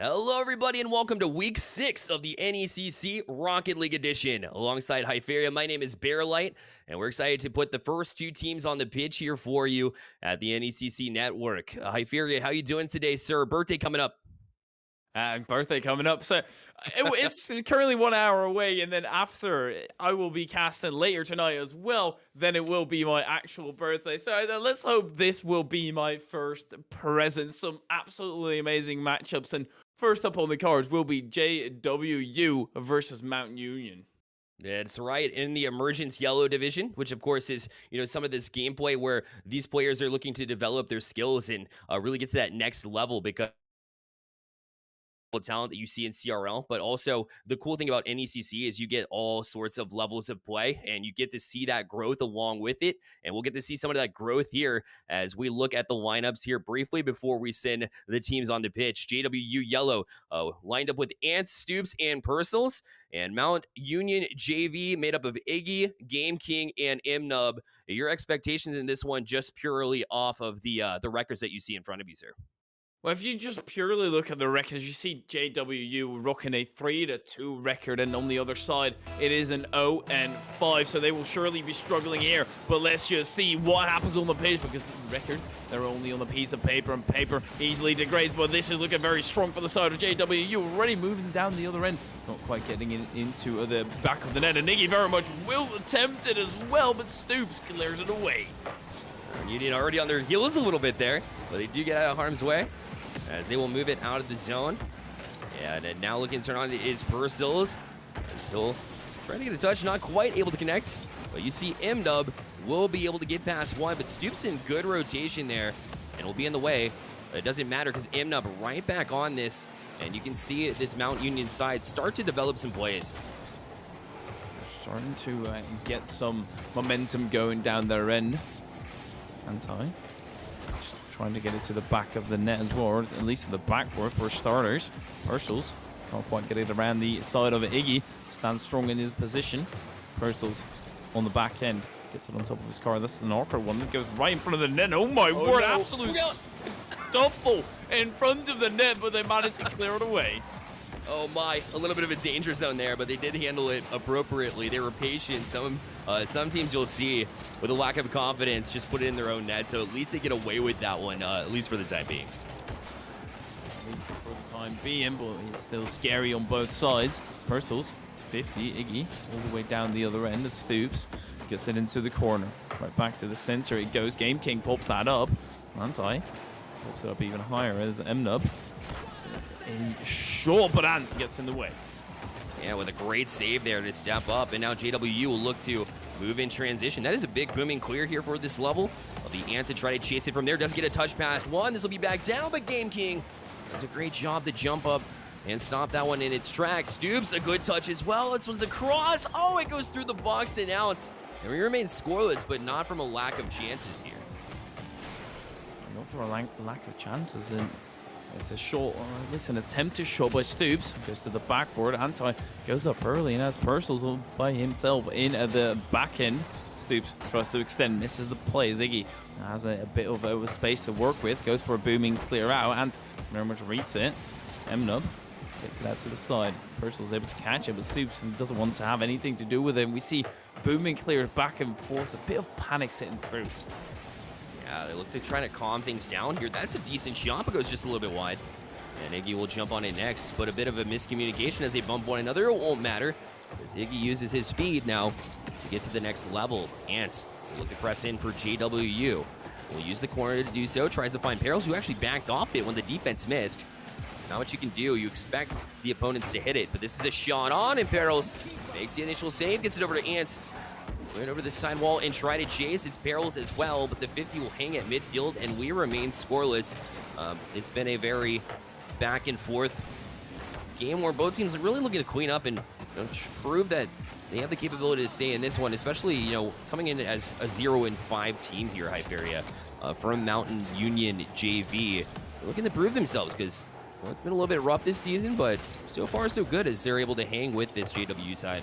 Hello, everybody, and welcome to Week 6 of the NECC Rocket League Edition. Alongside Hypheria, my name is Bearlight, and we're excited to put the first two teams on the pitch here for you at the NECC Network. Hypheria, how you doing today, sir? Birthday coming up. Birthday coming up. So it's currently 1 hour away, and then after I will be casting later tonight as well. Then it will be my actual birthday. So let's hope this will be my first present. Some absolutely amazing matchups, and first up on the cards will be JWU versus Mountain Union. That's right, in the Emergence Yellow division, which of course is, some of this gameplay where these players are looking to develop their skills and really get to that next level because talent that you see in CRL, but also the cool thing about NECC is you get all sorts of levels of play and you get to see that growth along with it. And we'll get to see some of that growth here as we look at the lineups here briefly before we send the teams on the pitch. JWU Yellow lined up with Ants, Stoops, and Purcell's, and Mount Union JV made up of Iggy, Game King, and MNub. Your expectations in this one just purely off of the records that you see in front of you, sir? Well, if you just purely look at the records, you see JWU rocking a 3-2 record, and on the other side, it is an 0-5, so they will surely be struggling here. But let's just see what happens on the pitch, because the records, they're only on a piece of paper, and paper easily degrades. But this is looking very strong for the side of JWU, already moving down the other end, not quite getting into the back of the net. And Iggy very much will attempt it as well, but Stoops clears it away. Union already on their heels a little bit there, but they do get out of harm's way as they will move it out of the zone. And now looking to turn on is Purcell's. Still trying to get a touch, not quite able to connect. But you see MDub will be able to get past one, but Stoops in good rotation there and will be in the way. But it doesn't matter because MDub right back on this. And you can see this Mount Union side start to develop some plays. Starting to get some momentum going down their end. Anti. Just trying to get it to the back of the net as well, or at least to the backboard for starters. Purcell's can't quite get it around the side of it. Iggy stands strong in his position. Purcell's on the back end. Gets it on top of his car. This is an awkward one that goes right in front of the net. Oh my word, no. Absolute scuffle in front of the net, but they managed to clear it away. Oh my, a little bit of a danger zone there, but they did handle it appropriately. They were patient. Some teams you'll see with a lack of confidence just put it in their own net, so at least they get away with that one, at least for the time being. At least for the time being, but it's still scary on both sides. Purcell's, it's 50. Iggy all the way down the other end. The Stoops gets it into the corner. Right back to the center it goes. Game King pops that up. Anti pops it up even higher as MNub. Short, but Ant gets in the way. Yeah, with a great save there to step up, and now JWU will look to move in transition. That is a big booming clear here for this level. The Ant to try to chase it from there. Does get a touch past one. This will be back down, but Game King does a great job to jump up and stop that one in its tracks. Stoops, a good touch as well. This one's a cross. Oh, it goes through the box and out. And we remain scoreless, but not from a lack of chances here. Not for a lack of chances, and it's a shot, or at least an attempt to shot by Stoops. Goes to the backboard. Anti goes up early and has Purcell's all by himself in at the back end. Stoops tries to extend, misses the play. Iggy has a bit of over space to work with. Goes for a booming clear out and very much reads it. MNub takes it out to the side. Purcell's able to catch it, but Stoops doesn't want to have anything to do with it. We see booming clears back and forth. A bit of panic sitting through. Yeah, they look to try to calm things down here. That's a decent shot, but goes just a little bit wide. And Iggy will jump on it next, but a bit of a miscommunication as they bump one another. It won't matter, as Iggy uses his speed now to get to the next level. Ants will look to press in for JWU. Will use the corner to do so. Tries to find Perils, who actually backed off it when the defense missed. Not what you can do. You expect the opponents to hit it, but this is a shot on, and Perils makes the initial save, gets it over to Ants. Right over the side wall and try to chase. It's Perils as well, but the 50 will hang at midfield, and we remain scoreless. It's been a very back and forth game where both teams are really looking to clean up and prove that they have the capability to stay in this one, especially coming in as a 0-5 team here, Hypheria, from Mountain Union JV. They're looking to prove themselves because it's been a little bit rough this season, but so far so good as they're able to hang with this JW side.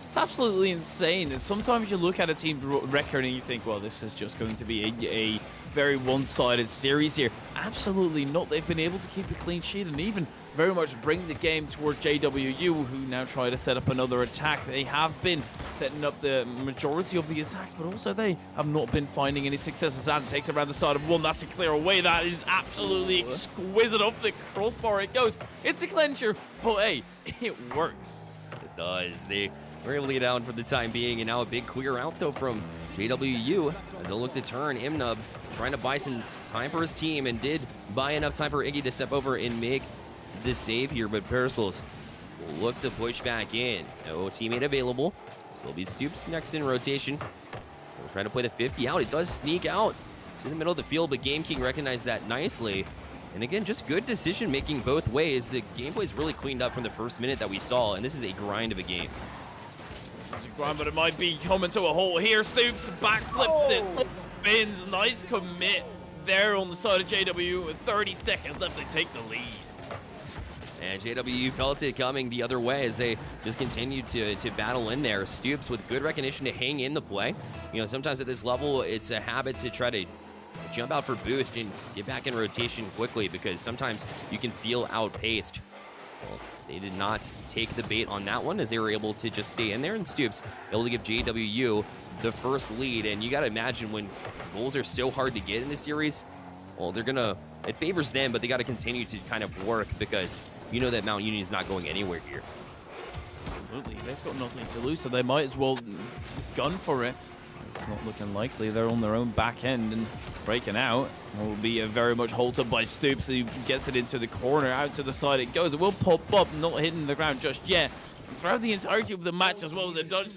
It's absolutely insane. And sometimes you look at a team record and you think, well, this is just going to be a very one-sided series here. Absolutely not. They've been able to keep a clean sheet and even very much bring the game towards JWU, who now try to set up another attack. They have been setting up the majority of the attacks, but also they have not been finding any success. As Adam takes around the side of one, that's a clear away. That is absolutely exquisite. Up the crossbar it goes. It's a clincher, but hey, it works. It does. They were able to get down for the time being, and now a big clear out, though, from JWU as they'll look to turn. Imnub trying to buy some time for his team, and did buy enough time for Iggy to step over and make the save here, but Parasol will look to push back in. No teammate available, so it'll be Stoops next in rotation. We'll try to play the 50 out. It does sneak out to the middle of the field, but Game King recognized that nicely. And again, just good decision making both ways. The gameplay is really cleaned up from the first minute that we saw, and this is a grind of a game. This is a grind, but it might be coming to a halt here. Stoops backflips it. Fins, nice commit there on the side of JW with 30 seconds left. They take the lead. And JWU felt it coming the other way as they just continued to battle in there. Stoops with good recognition to hang in the play. You know, sometimes at this level, it's a habit to try to jump out for boost and get back in rotation quickly, because sometimes you can feel outpaced. Well, they did not take the bait on that one as they were able to just stay in there, and Stoops able to give JWU the first lead. And you got to imagine when goals are so hard to get in this series, well, it favors them, but they got to continue to kind of work, because you know that Mount Union is not going anywhere here. Absolutely. They've got nothing to lose, so they might as well gun for it. It's not looking likely. They're on their own back end and breaking out. Will be very much halted by Stoops. He gets it into the corner. Out to the side it goes. It will pop up, not hitting the ground just yet. Throughout the entirety of the match, as well as it does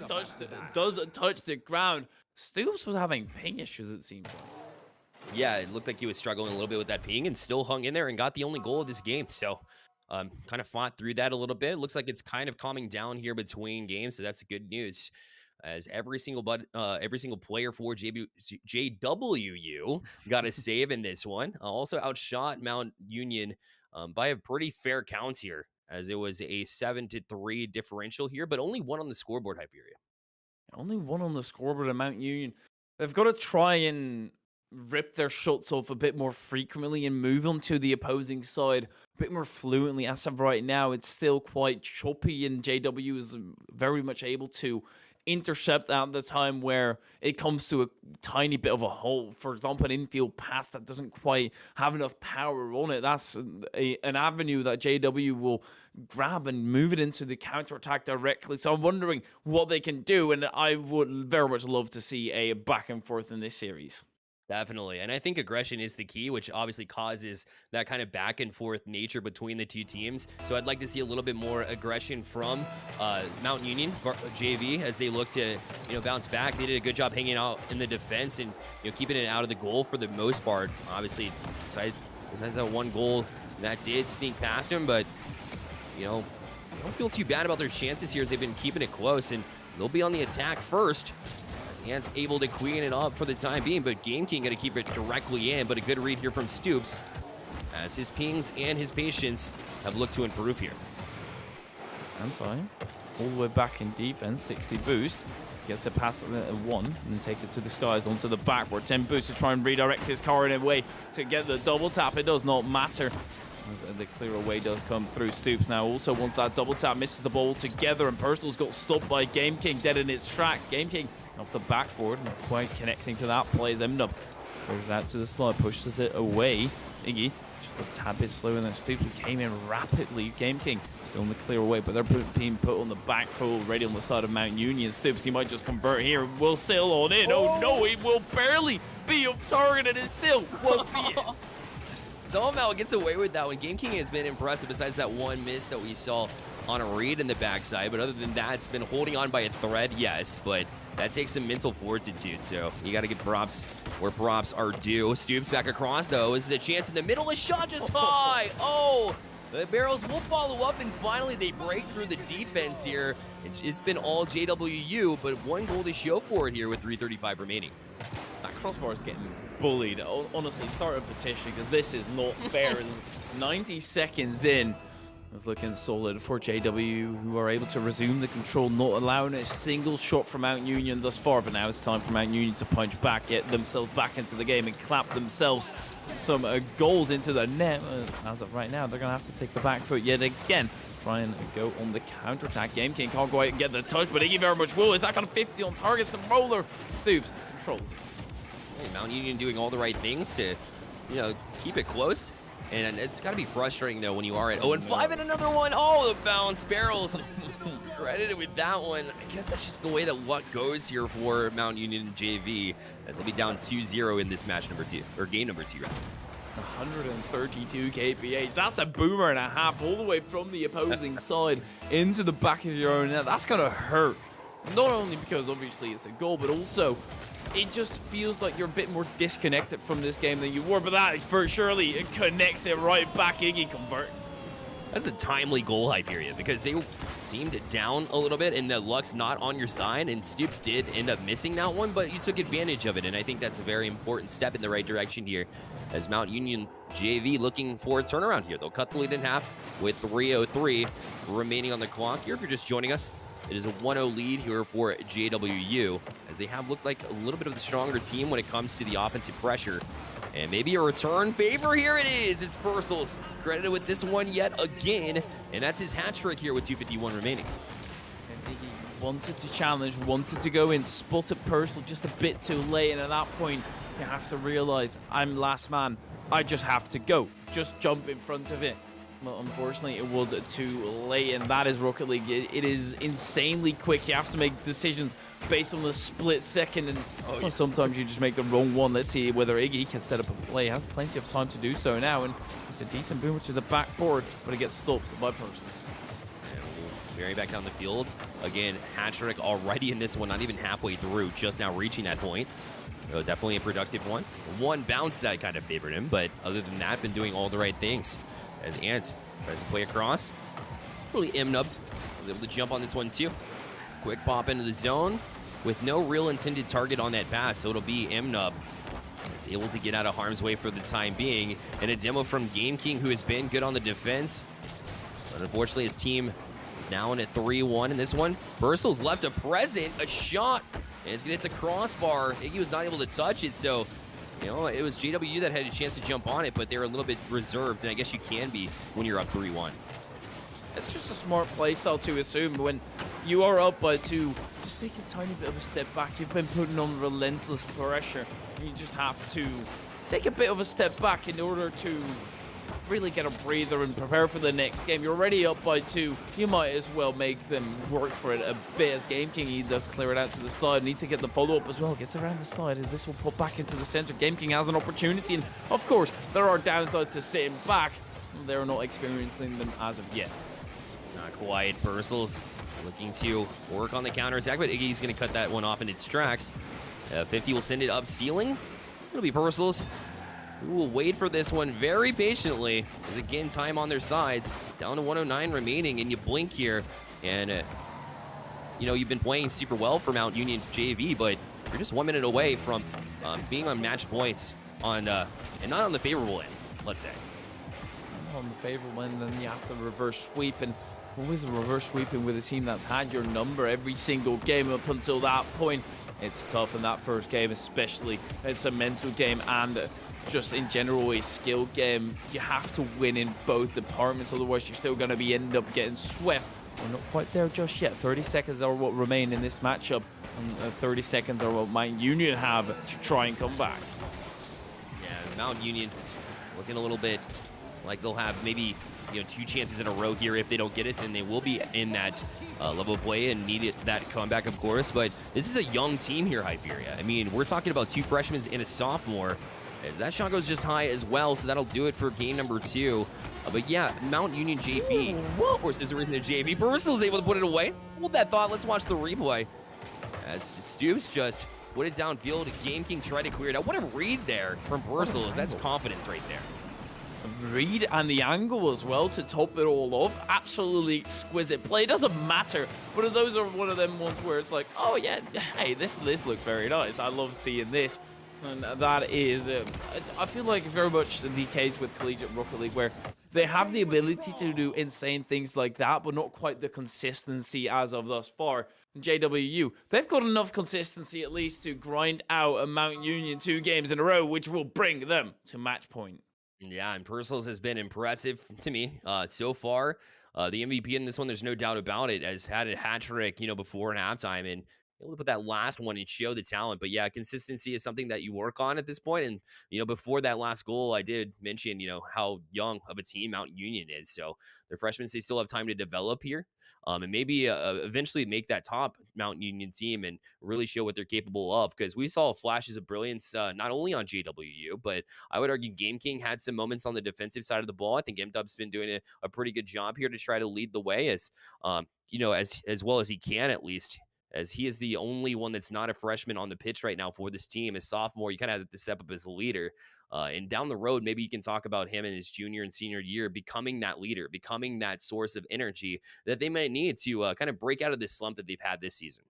touch the ground, Stoops was having ping issues, it seems like. Yeah, it looked like he was struggling a little bit with that ping and still hung in there and got the only goal of this game. So kind of fought through that a little bit. Looks like it's kind of calming down here between games, so that's good news. As every single player for JWU got a save in this one. Also outshot Mount Union by a pretty fair count here, as it was a 7-3 differential here, but only one on the scoreboard, Hyperia. Only one on the scoreboard at Mount Union. They've got to try and rip their shots off a bit more frequently and move them to the opposing side a bit more fluently. As of right now, it's still quite choppy, and JW is very much able to intercept at the time where it comes to a tiny bit of a hole. For example, an infield pass that doesn't quite have enough power on it. That's an avenue that JW will grab and move it into the counterattack directly. So I'm wondering what they can do, and I would very much love to see a back and forth in this series. Definitely. And I think aggression is the key, which obviously causes that kind of back and forth nature between the two teams. So I'd like to see a little bit more aggression from Mount Union, JV, as they look to, bounce back. They did a good job hanging out in the defense and, keeping it out of the goal for the most part. Obviously, besides that one goal, that did sneak past him, but, I don't feel too bad about their chances here as they've been keeping it close, and they'll be on the attack first. Ant's able to queen it up for the time being, but Game King going to keep it directly in. But a good read here from Stoops, as his pings and his patience have looked to improve here. Anti, all the way back in defense, 60 boost. Gets it past one and takes it to the skies onto the backward. 10 boost to try and redirect his car in a way to get the double tap. It does not matter, as the clear away does come through. Stoops now also wants that double tap, misses the ball together, and Personal's got stopped by Game King, dead in its tracks. Game King off the backboard, not quite connecting to that play. Emnub throws it out to the slot, pushes it away. Iggy just a tad bit slower than Stoops, who came in rapidly. Game King still in the clear away, but they're being put on the back full, ready on the side of Mount Union. Stoops, he might just convert here, will sail on in. Oh no, he will barely be up targeted and still won't be it. Somehow gets away with that one. Game King has been impressive, besides that one miss that we saw on a read in the backside. But other than that, it's been holding on by a thread, yes, but that takes some mental fortitude, so you got to give props where props are due. Stoops back across, though. This is a chance in the middle. A shot just high. Oh, the Barrels will follow up, and finally they break through the defense here. It's been all JWU, but one goal to show for it here with 3:35 remaining. That crossbar is getting bullied. Honestly, start a petition, because this is not fair. 90 seconds in, It's looking solid for JW, who are able to resume the control, not allowing a single shot from Mount Union thus far. But now it's time for Mount Union to punch back, get themselves back into the game, and clap themselves some goals into the net. As of right now, they're going to have to take the back foot yet again. Try and go on the counter-attack. Game King can't go out and get the touch, but Iggy very much will. Is that going to 50 on target? Some roller. Stoops controls. Hey, Mount Union doing all the right things to, keep it close. And it's got to be frustrating, though, when you are at 0-5 and another one. Oh, the bounce barrels. Credited with that one. I guess that's just the way that luck goes here for Mount Union JV, as they'll be down 2-0 in this match number 2, or game number 2, rather. 132 kph. That's a boomer and a half all the way from the opposing side into the back of your own net. That's going to hurt. Not only because, obviously, it's a goal, but also it just feels like you're a bit more disconnected from this game than you were. But that, for surely, it connects it right back. Iggy convert. That's a timely goal, Hyperia, because they seemed down a little bit, and the luck's not on your side, and Stoops did end up missing that one, but you took advantage of it, and I think that's a very important step in the right direction here, as Mount Union JV looking for a turnaround here. They'll cut the lead in half with 3:03 remaining on the clock here. If you're just joining us, it is a 1-0 lead here for JWU, as they have looked like a little bit of the stronger team when it comes to the offensive pressure. And maybe a return favor. Here it is. It's Purcell's credited with this one yet again. And that's his hat trick here with 2:51 remaining. And Iggy wanted to challenge, wanted to go in, spotted Purcell just a bit too late. And at that point, you have to realize, I'm last man. I just have to go. Just jump in front of it. But unfortunately, it was too late. And that is Rocket League. It is insanely quick. You have to make decisions based on the split second, and sometimes you just make the wrong one. Let's see whether Iggy can set up a play. He has plenty of time to do so now, and it's a decent boomer to the backboard, but it gets stopped by Purcell. Very back down the field. Again, hat-trick already in this one, not even halfway through, just now reaching that point. So definitely a productive one. One bounce that kind of favored him, but other than that, been doing all the right things. As Ant tries to play across. Really Imnub was able to jump on this one too. Quick pop into the zone with no real intended target on that pass, so it'll be Imnub. It's able to get out of harm's way for the time being. And a demo from Game King, who has been good on the defense. But unfortunately, his team down at 3-1 in this one. Purcell's left a present, a shot, and it's gonna hit the crossbar. Iggy was not able to touch it, so it was JW that had a chance to jump on it, but they're a little bit reserved, and I guess you can be when you're up 3-1. It's just a smart play style to assume when you are up by 2, just take a tiny bit of a step back. You've been putting on relentless pressure. You just have to take a bit of a step back in order to really get a breather and prepare for the next game. You're already up by 2. You might as well make them work for it a bit, as Game King, he does clear it out to the side. Needs to get the follow-up as well. Gets around the side, and this will put back into the center. Game King has an opportunity, and of course, there are downsides to sitting back. They're not experiencing them as of yet. Not quite. Purcell's looking to work on the counter-attack, but Iggy's going to cut that one off in its tracks. 50 will send it up ceiling. It'll be Purcell's, who will wait for this one very patiently. As again, time on their sides. Down to 109 remaining, and you blink here. And, you've been playing super well for Mount Union JV, but you're just 1 minute away from being on match points and not on the favorable end, let's say. On the favorable end, then you have to reverse sweep, and always a reverse sweeping with a team that's had your number every single game up until that point. It's tough in that first game, especially. It's a mental game and just in general a skill game. You have to win in both departments, otherwise you're still going to end up getting swept. We're not quite there just yet. 30 seconds are what remain in this matchup, and 30 seconds are what Mount Union have to try and come back. Yeah, Mount Union looking a little bit like they'll have maybe 2 chances in a row here. If they don't get it, then they will be in that level of play and need that comeback, of course. But this is a young team here, Hyperia. I mean, we're talking about 2 freshmen and a sophomore, as that shot goes just high as well, so that'll do it for game number 2. But yeah, Mount Union JV, of course, there's a reason to JV. Purcell's able to put it away. Hold that thought. Let's watch the replay. As Stoops just put it downfield, Game King tried to clear it out. What a read there from Purcell. That's confidence right there. Read and the angle as well to top it all off. Absolutely exquisite play. Doesn't matter, but those are one of them ones where it's like, oh yeah, hey, this looked very nice. I love seeing this. And that is, I feel like very much the case with Collegiate Rocket League, where They have the ability to do insane things like that, but not quite the consistency as of thus far. JWU, they've got enough consistency at least to grind out a Mount Union 2 games in a row, which will bring them to match point. Yeah, and Personals has been impressive to me so far. The MVP in this one, there's no doubt about it, has had a hat trick, before and halftime, and able to put that last one and show the talent. But yeah, consistency is something that you work on at this point. And before that last goal, I did mention how young of a team Mount Union is. So their freshmen, they still have time to develop here, and maybe eventually make that top Mount Union team and really show what they're capable of. Because we saw flashes of brilliance not only on JWU, but I would argue Game King had some moments on the defensive side of the ball. I think M-Dub's been doing a pretty good job here to try to lead the way as well as he can, at least, as he is the only one that's not a freshman on the pitch right now for this team. As sophomore, you kind of have to step up as a leader. And down the road, maybe you can talk about him in his junior and senior year becoming that leader, becoming that source of energy that they might need to kind of break out of this slump that they've had this season.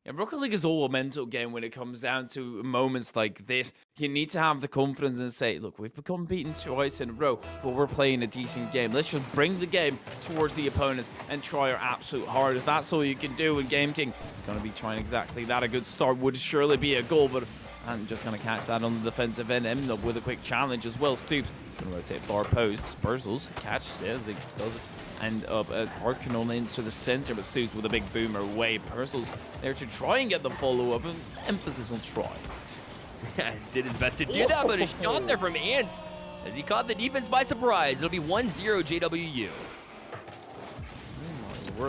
Yeah, Rocket League is all a mental game when it comes down to moments like this. You need to have the confidence and say, look, we've become beaten twice in a row, but we're playing a decent game. Let's just bring the game towards the opponents and try our absolute hardest. That's all you can do. And Game King is going to be trying exactly that. A good start would surely be a goal, but I'm just going to catch that on the defensive end. End with a quick challenge as well. Stoops going to rotate far post. Spurzels catches it as he does it. End up arcing on into the center, but Stoops with a big boomer away. Purcell's there to try and get the follow-up, and emphasis on try. Did his best to do that, but a shot there from Ants as he caught the defense by surprise. It'll be 1-0 JWU.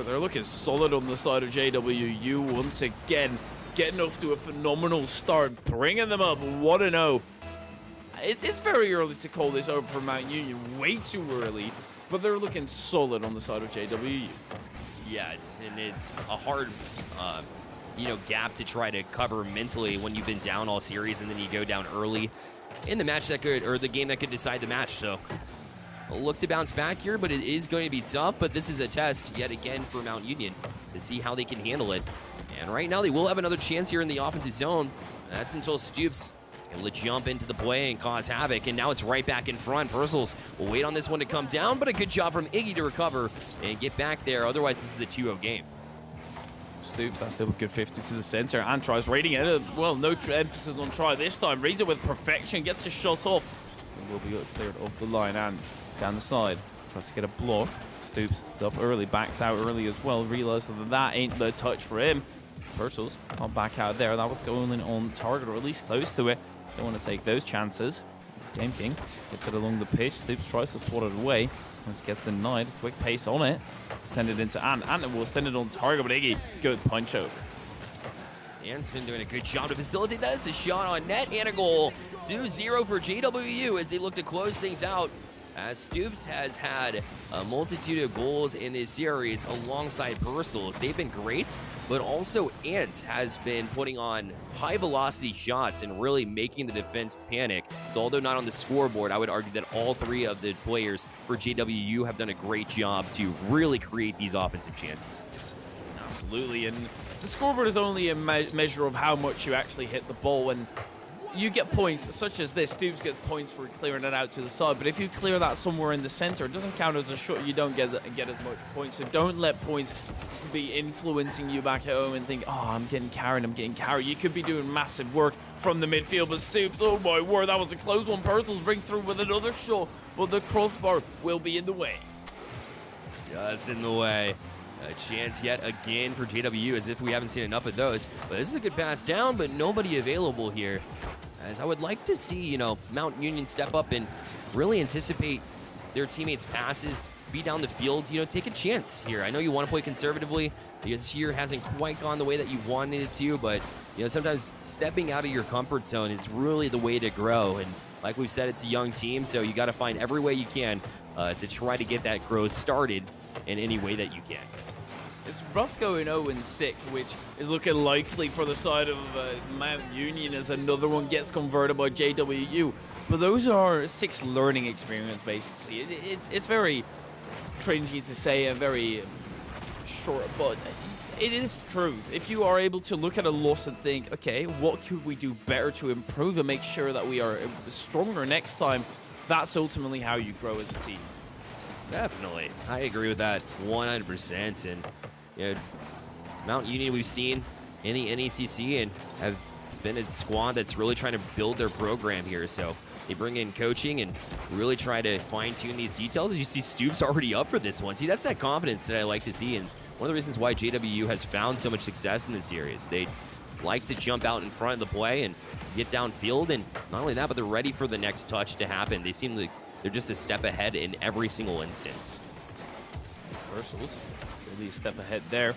They're looking solid on the side of JWU once again, getting off to a phenomenal start, bringing them up 1-0. It's very early to call this over for Mount Union, way too early. But they're looking solid on the side of JWU. Yeah, it's a hard, gap to try to cover mentally when you've been down all series and then you go down early in the match the game that could decide the match. So a look to bounce back here, but it is going to be tough. But this is a test yet again for Mount Union to see how they can handle it. And right now they will have another chance here in the offensive zone. That's until Stoops able to jump into the play and cause havoc, and now it's right back in front. Purcell's will wait on this one to come down, but a good job from Iggy to recover and get back there. Otherwise, this is a 2-0 game. Stoops, that's still a good 50 to the center, and tries raiding it. Well, no emphasis on try this time. Reads it with perfection, gets a shot off, and will be cleared off the line and down the side. Tries to get a block. Stoops is up early, backs out early as well. Realizes that ain't the touch for him. Purcell's not back out there. That was going on target, or at least close to it. Don't want to take those chances. Game King gets it along the pitch. Stoops tries to swat it away. Just gets denied. Quick pace on it to send it into Ant. Ant will send it on target, but Iggy, good punch out. Ant's been doing a good job to facilitate that. It's a shot on net and a goal. 2-0 for JWU as they look to close things out. As Stoops has had a multitude of goals in this series alongside Purcell's. They've been great, but also Ant has been putting on high-velocity shots and really making the defense panic. So although not on the scoreboard, I would argue that all three of the players for JWU have done a great job to really create these offensive chances. Absolutely, and the scoreboard is only a measure of how much you actually hit the ball, and you get points such as this. Stoops gets points for clearing it out to the side, but if you clear that somewhere in the center, it doesn't count as a shot. You don't get as much points. So don't let points be influencing you back at home and think, oh, I'm getting carried. You could be doing massive work from the midfield, but Stoops, oh my word, that was a close one. Purcell's brings through with another shot, but the crossbar will be in the way. Just in the way. A chance yet again for JWU, as if we haven't seen enough of those. But this is a good pass down, but nobody available here. As I would like to see, Mount Union step up and really anticipate their teammates' passes, be down the field, take a chance here. I know you want to play conservatively. This year hasn't quite gone the way that you wanted it to, but, sometimes stepping out of your comfort zone is really the way to grow. And like we've said, it's a young team, so you got to find every way you can to try to get that growth started in any way that you can. It's rough going 0-6, which is looking likely for the side of Mount Union as another one gets converted by JWU. But those are 6 learning experience, basically. It's very cringy to say, a very short, but it is truth. If you are able to look at a loss and think, okay, what could we do better to improve and make sure that we are stronger next time, that's ultimately how you grow as a team. Definitely. I agree with that 100%. And you know, Mount Union we've seen in the NECC and have been a squad that's really trying to build their program here. So they bring in coaching and really try to fine-tune these details. As you see, Stoops already up for this one. See, that's that confidence that I like to see. And one of the reasons why JWU has found so much success in this series. They like to jump out in front of the play and get downfield. And not only that, but they're ready for the next touch to happen. They seem like they're just a step ahead in every single instance. Reversals, really a step ahead there.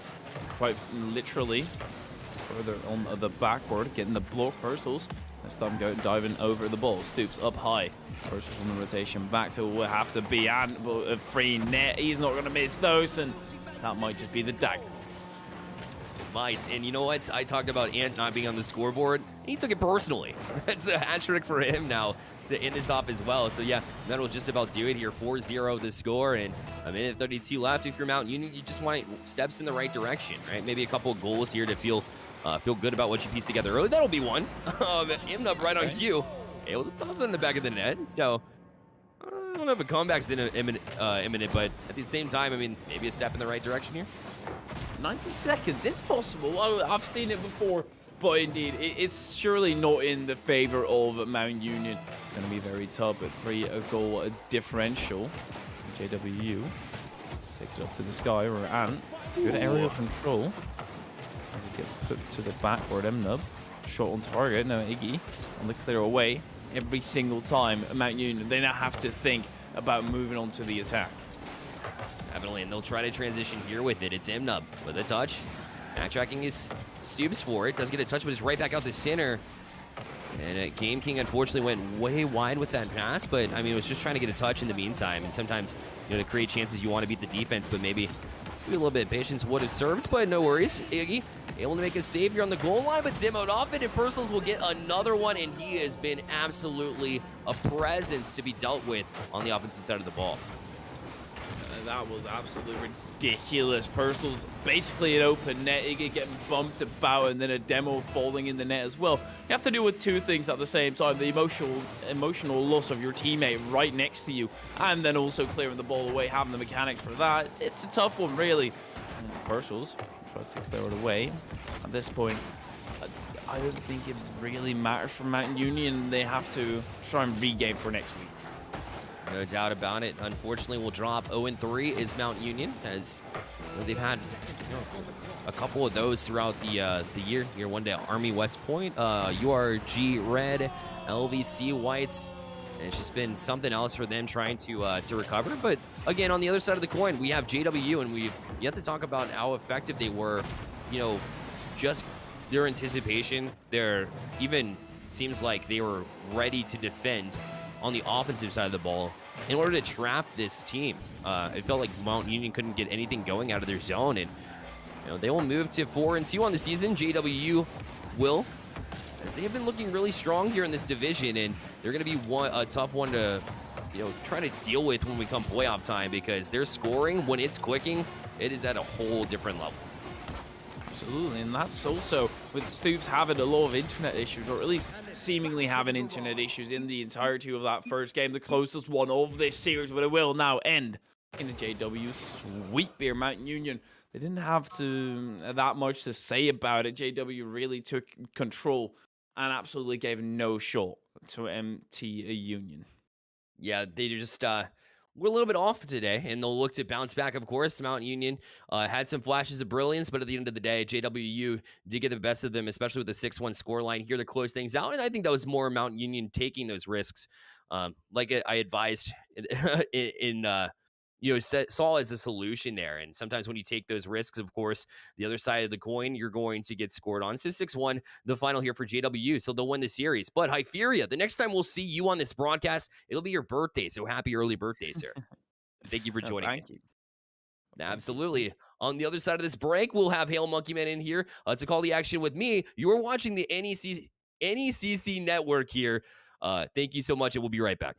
Quite literally, further on the backboard, getting the block. Reversals. This time diving over the ball. Stoops up high. Reversals on the rotation back, so it will have to be a free net. He's not going to miss those, and that might just be the dagger. Might. And you know what? I talked about Ant not being on the scoreboard. He took it personally. That's a hat trick for him now to end this off as well. So yeah, that'll just about do it here. 4-0 the score, and a minute 32 left. If you're Mount Union, you just want steps in the right direction, right? Maybe a couple of goals here to feel good about what you pieced together early. That'll be one. Imnup right on cue. Able to toss it in the back of the net. So I don't know if a comeback's imminent, but at the same time, I mean, maybe a step in the right direction here. 90 seconds, it's possible. I've seen it before, but indeed, it's surely not in the favor of Mount Union. It's going to be very tough at 3-goal differential. JWU takes it up to the sky, or Ant. Good aerial control as it gets put to the backward. Imnup, shot on target. Now Iggy on the clear away. Every single time, Mount Union, they now have to think about moving on to the attack. Definitely, and they'll try to transition here with it. It's Imnup with a touch. Backtracking his Stoops for it. Does get a touch, but it's right back out the center. And Game King, unfortunately, went way wide with that pass, but, I mean, it was just trying to get a touch in the meantime. And sometimes, you know, to create chances, you want to beat the defense, but maybe a little bit of patience would have served, but no worries. Iggy able to make a save here on the goal line, but demoed off it, and Personals will get another one, and he has been absolutely a presence to be dealt with on the offensive side of the ball. That was absolutely ridiculous. Personals basically an open net. Iggy getting bumped about, and then a demo falling in the net as well. You have to deal with two things at the same time: the emotional loss of your teammate right next to you, and then also clearing the ball away, having the mechanics for that. It's a tough one, really. And Personals tries to clear it away. At this point, I don't think it really matters for Mountain Union. They have to try and regain for next week. No doubt about it. Unfortunately, we'll drop 0-3 is Mount Union, as you know, they've had a couple of those throughout the year. Year one day, Army West Point, URG Red, LVC Whites. And it's just been something else for them trying to recover. But again, on the other side of the coin, we have JWU, and we've yet to talk about how effective they were. You know, just their anticipation. Their even seems like they were ready to defend on the offensive side of the ball in order to trap this team. It felt like Mount Union couldn't get anything going out of their zone, and you know, they will move to 4-2 on the season. JWU will, as they have been looking really strong here in this division, and they're going to be a tough one to, you know, try to deal with when we come playoff time, because their scoring, when it's clicking, it is at a whole different level. Absolutely, and that's also with Stoops having a lot of internet issues, or at least seemingly having internet issues in the entirety of that first game, the closest one of this series, but it will now end in a JW sweep here. Mountain Union, they didn't have that much to say about it. JW really took control and absolutely gave no shot to MT Union. Yeah, they just we're a little bit off today, and they'll look to bounce back, of course. Mount Union had some flashes of brilliance, but at the end of the day, JWU did get the best of them, especially with the 6-1 scoreline here to close things out. And I think that was more Mount Union taking those risks. Like I advised saw as a solution there. And sometimes when you take those risks, of course, the other side of the coin, you're going to get scored on. So 6-1, the final here for JWU. So they'll win the series. But Hyperia, the next time we'll see you on this broadcast, it'll be your birthday. So happy early birthday, sir. Thank you for joining me. Thank you. Absolutely. On the other side of this break, we'll have Hail Monkey Man in here to call the action with me. You're watching the NECC network here. Thank you so much, and we'll be right back.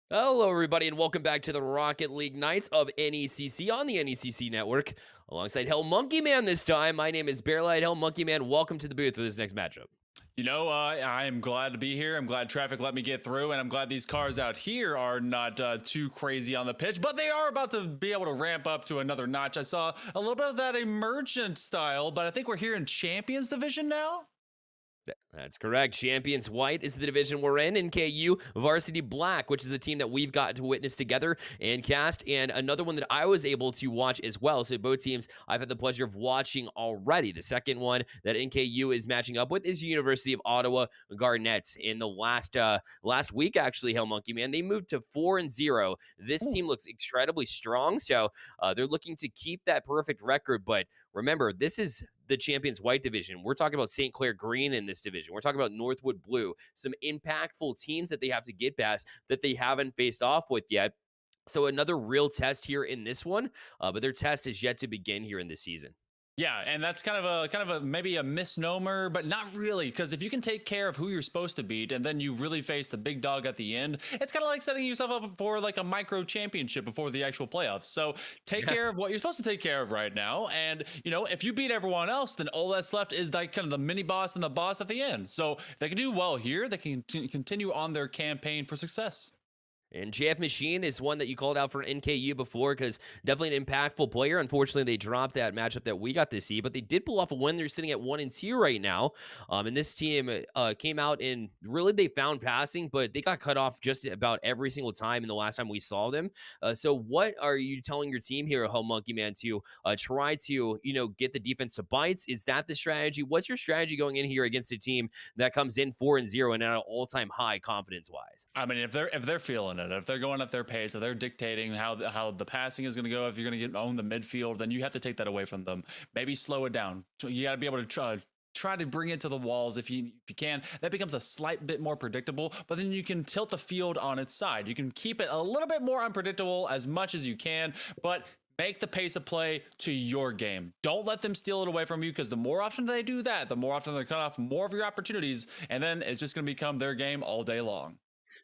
Hello, everybody, and welcome back to the Rocket League Nights of NECC on the NECC Network. Alongside Hell Monkey Man this time, my name is Bearlight Hell Monkey Man. Welcome to the booth for this next matchup. You know, I am glad to be here. I'm glad traffic let me get through, and I'm glad these cars out here are not too crazy on the pitch, but they are about to be able to ramp up to another notch. I saw a little bit of that emergent style, but I think we're here in Champions Division now. That's correct. Champions White is the division we're in. NKU Varsity Black, which is a team that we've got to witness together and cast, and another one that I was able to watch as well. So both teams I've had the pleasure of watching already. The second one that NKU is matching up with is University of Ottawa Garnets. In the last week, actually, Hell Monkey Man, they moved to 4-0. This team looks incredibly strong, so they're looking to keep that perfect record. But remember, this is the Champions White division. We're talking about St. Clair Green in this division. We're talking about Northwood Blue, some impactful teams that they have to get past that they haven't faced off with yet. So another real test here in this one, but their test is yet to begin here in this season. Yeah, and that's kind of a maybe a misnomer, but not really, because if you can take care of who you're supposed to beat, and then you really face the big dog at the end, it's kind of like setting yourself up for like a micro championship before the actual playoffs. So take care of what you're supposed to take care of right now, and you know, if you beat everyone else, then all that's left is like kind of the mini boss and the boss at the end. So if they can do well here, they can continue on their campaign for success. And JF Machine is one that you called out for NKU before because definitely an impactful player. Unfortunately, they dropped that matchup that we got to see, but they did pull off a win. They're sitting at 1-2 right now. And this team came out and really they found passing, but they got cut off just about every single time in the last time we saw them. So what are you telling your team here, Hell Monkey Man, to try to, get the defense to bites? Is that the strategy? What's your strategy going in here against a team that comes in 4-0 and at an all-time high confidence-wise? I mean, if they're feeling it, if they're going at their pace, if they're dictating how the passing is going to go, if you're going to own the midfield, then you have to take that away from them. Maybe slow it down. You got to be able to try to bring it to the walls if you can. That becomes a slight bit more predictable, but then you can tilt the field on its side. You can keep it a little bit more unpredictable as much as you can, but make the pace of play to your game. Don't let them steal it away from you, because the more often they do that, the more often they're cut off more of your opportunities, and then it's just going to become their game all day long.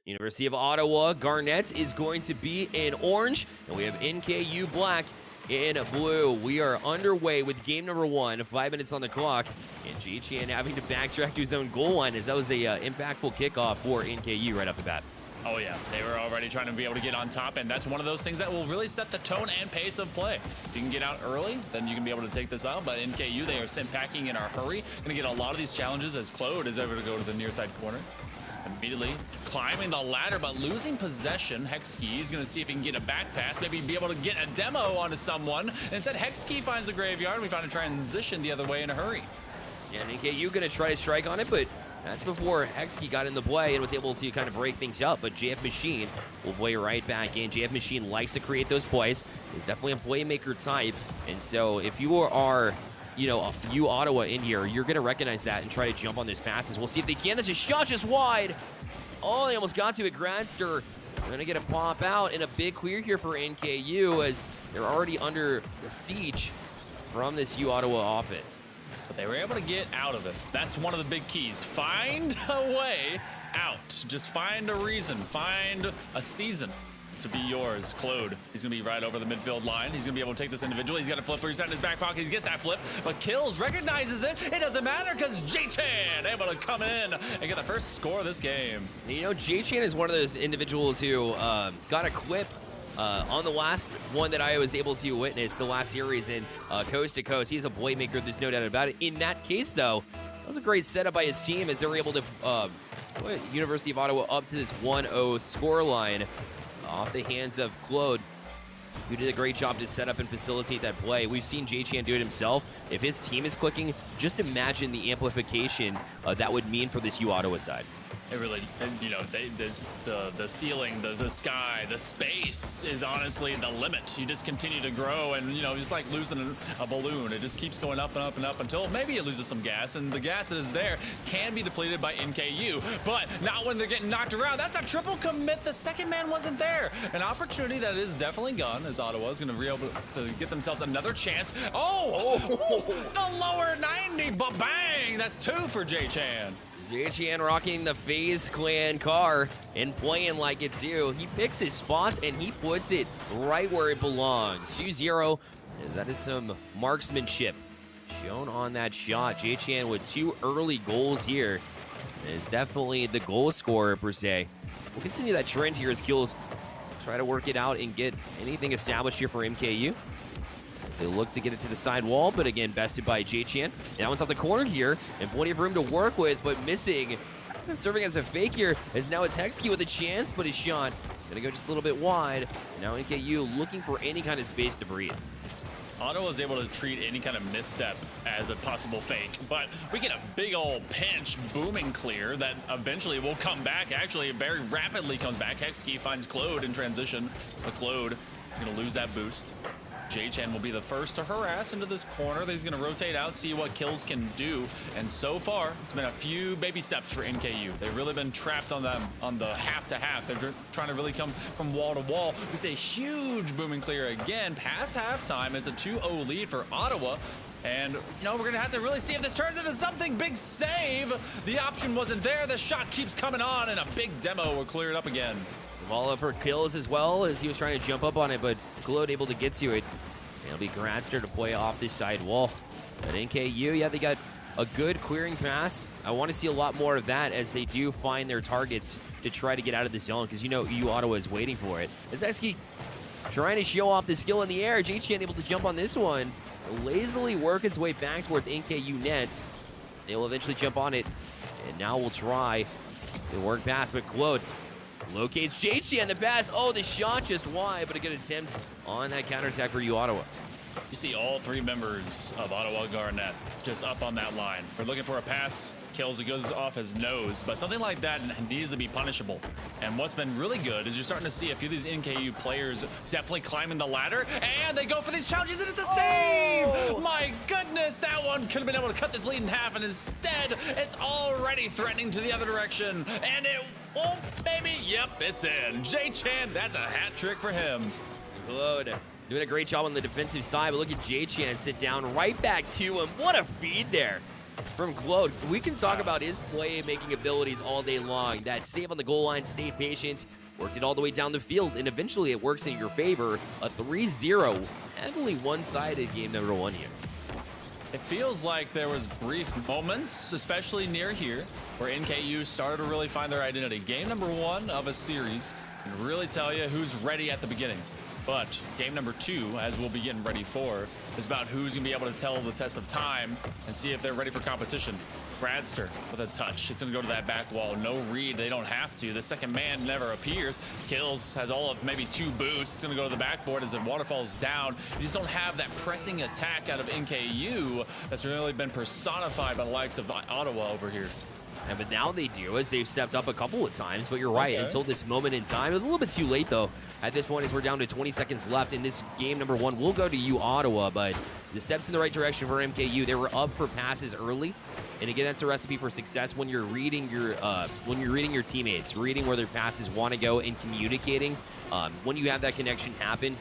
University of Ottawa Garnets is going to be in orange, and we have NKU Black in blue. We are underway with game number 1, 5 minutes on the clock, and G-Chan having to backtrack to his own goal line as that was a impactful kickoff for NKU right off the bat. Oh yeah, they were already trying to be able to get on top, and that's one of those things that will really set the tone and pace of play. If you can get out early, then you can be able to take this out, but NKU, they are sent packing in a hurry. Gonna get a lot of these challenges as Claude is able to go to the near side corner. Immediately climbing the ladder, but losing possession. Hexkey is going to see if he can get a back pass, maybe be able to get a demo onto someone. And instead, Hexkey finds the graveyard, and we find a transition the other way in a hurry. Yeah, and NKU going to try to strike on it, but that's before Hexkey got in the play and was able to kind of break things up. But JF Machine will play right back in. JF Machine likes to create those plays. He's definitely a playmaker type. And so if you are Ottawa in here, you're going to recognize that and try to jump on those passes. We'll see if they can. That's a shot just wide. Oh, they almost got to it. Gradster going to get a pop out, and a big clear here for NKU as they're already under siege from this Ottawa offense. But they were able to get out of it. That's one of the big keys. Find a way out. Just find a reason. Find a season to be yours. Claude, he's gonna be right over the midfield line. He's gonna be able to take this individual. He's got a flipper. He's got in his back pocket. He gets that flip, but Kills recognizes it. It doesn't matter because J-Chan able to come in and get the first score of this game. J-Chan is one of those individuals who got a clip on the last one that I was able to witness, the last series in Coast to Coast. He's a playmaker, there's no doubt about it. In that case, though, that was a great setup by his team as they're able to put University of Ottawa up to this 1-0 scoreline off the hands of Claude, who did a great job to set up and facilitate that play. We've seen J-Chan do it himself. If his team is clicking, just imagine the amplification that would mean for this Ottawa side. It really, the ceiling, the sky, the space is honestly the limit. You just continue to grow, and just like losing a balloon, it just keeps going up and up and up until maybe it loses some gas, and the gas that is there can be depleted by NKU, but not when they're getting knocked around. That's a triple commit. The second man wasn't there. An opportunity that is definitely gone, as Ottawa is going to be able to get themselves another chance. Oh, the lower 90, but bang! That's 2 for J-Chan. JHN rocking the FaZe Clan car and playing like it too. He picks his spots and he puts it right where it belongs. 2-0, as that is some marksmanship shown on that shot. JHN with 2 early goals here is definitely the goal scorer per se. We'll continue that trend here as Kills try to work it out and get anything established here for MKU. As they look to get it to the side wall, but again, bested by JHN. That one's off the corner here, and plenty of room to work with, but missing. Serving as a fake here, as now it's NECC with a chance, but his shot gonna go just a little bit wide. Now NKU looking for any kind of space to breathe. Ottawa is able to treat any kind of misstep as a possible fake, but we get a big old pinch, booming clear that eventually will come back. Actually, very rapidly comes back. NECC finds Claude in transition, but Claude is going to lose that boost. JHN will be the first to harass into this corner. He's going to rotate out, see what Kills can do. And so far, it's been a few baby steps for NKU. They've really been trapped on them on the half to half. They're trying to really come from wall to wall. We see a huge booming clear again past halftime. It's a 2-0 lead for Ottawa. And, you know, we're going to have to really see if this turns into something. Big save. The option wasn't there. The shot keeps coming on, and a big demo will clear it up again. Ball up for Kills as well, as he was trying to jump up on it, but Claude able to get to it. It'll be Gradster to play off this side wall. But NKU, yeah, they got a good clearing pass. I want to see a lot more of that as they do find their targets to try to get out of the zone, because you know Ottawa is waiting for it. As NECC trying to show off the skill in the air. JHN able to jump on this one. Lazily work its way back towards NKU nets. They will eventually jump on it, and now we'll try to work past, but Claude locates JHN the pass. Oh, the shot just wide, but a good attempt on that counterattack for Ottawa. You see all 3 members of Ottawa Garnet just up on that line. We're looking for a pass. Kills, it goes off his nose, but something like that needs to be punishable. And what's been really good is you're starting to see a few of these NKU players definitely climbing the ladder, and they go for these challenges, and it's a save! My goodness, that one could have been able to cut this lead in half, and instead, it's already threatening to the other direction, and it won't, maybe. Yep, it's in. JHN, that's a hat trick for him. Claude doing a great job on the defensive side, but look at JHN sit down right back to him. What a feed there from Claude. We can talk about his playmaking abilities all day long. That save on the goal line, stayed patient, worked it all the way down the field, and eventually it works in your favor. A 3-0, heavily one-sided game number 1 here. It feels like there was brief moments, especially near here, where NKU started to really find their identity. Game number 1 of a series can really tell you who's ready at the beginning. But game number 2, as we'll be getting ready for, is about who's going to be able to tell the test of time and see if they're ready for competition. Gradster with a touch. It's going to go to that back wall. No read. They don't have to. The second man never appears. Kills has all of maybe 2 boosts. It's going to go to the backboard as it waterfalls down. You just don't have that pressing attack out of NKU that's really been personified by the likes of Ottawa over here. Yeah, but now they do, as they've stepped up a couple of times. But you're right, until this moment in time. It was a little bit too late, though. At this point, as we're down to 20 seconds left in this game number 1, we'll go to Ottawa. But the steps in the right direction for MKU. They were up for passes early. And again, that's a recipe for success when you're reading your teammates, reading where their passes want to go, and communicating. When you have that connection happen,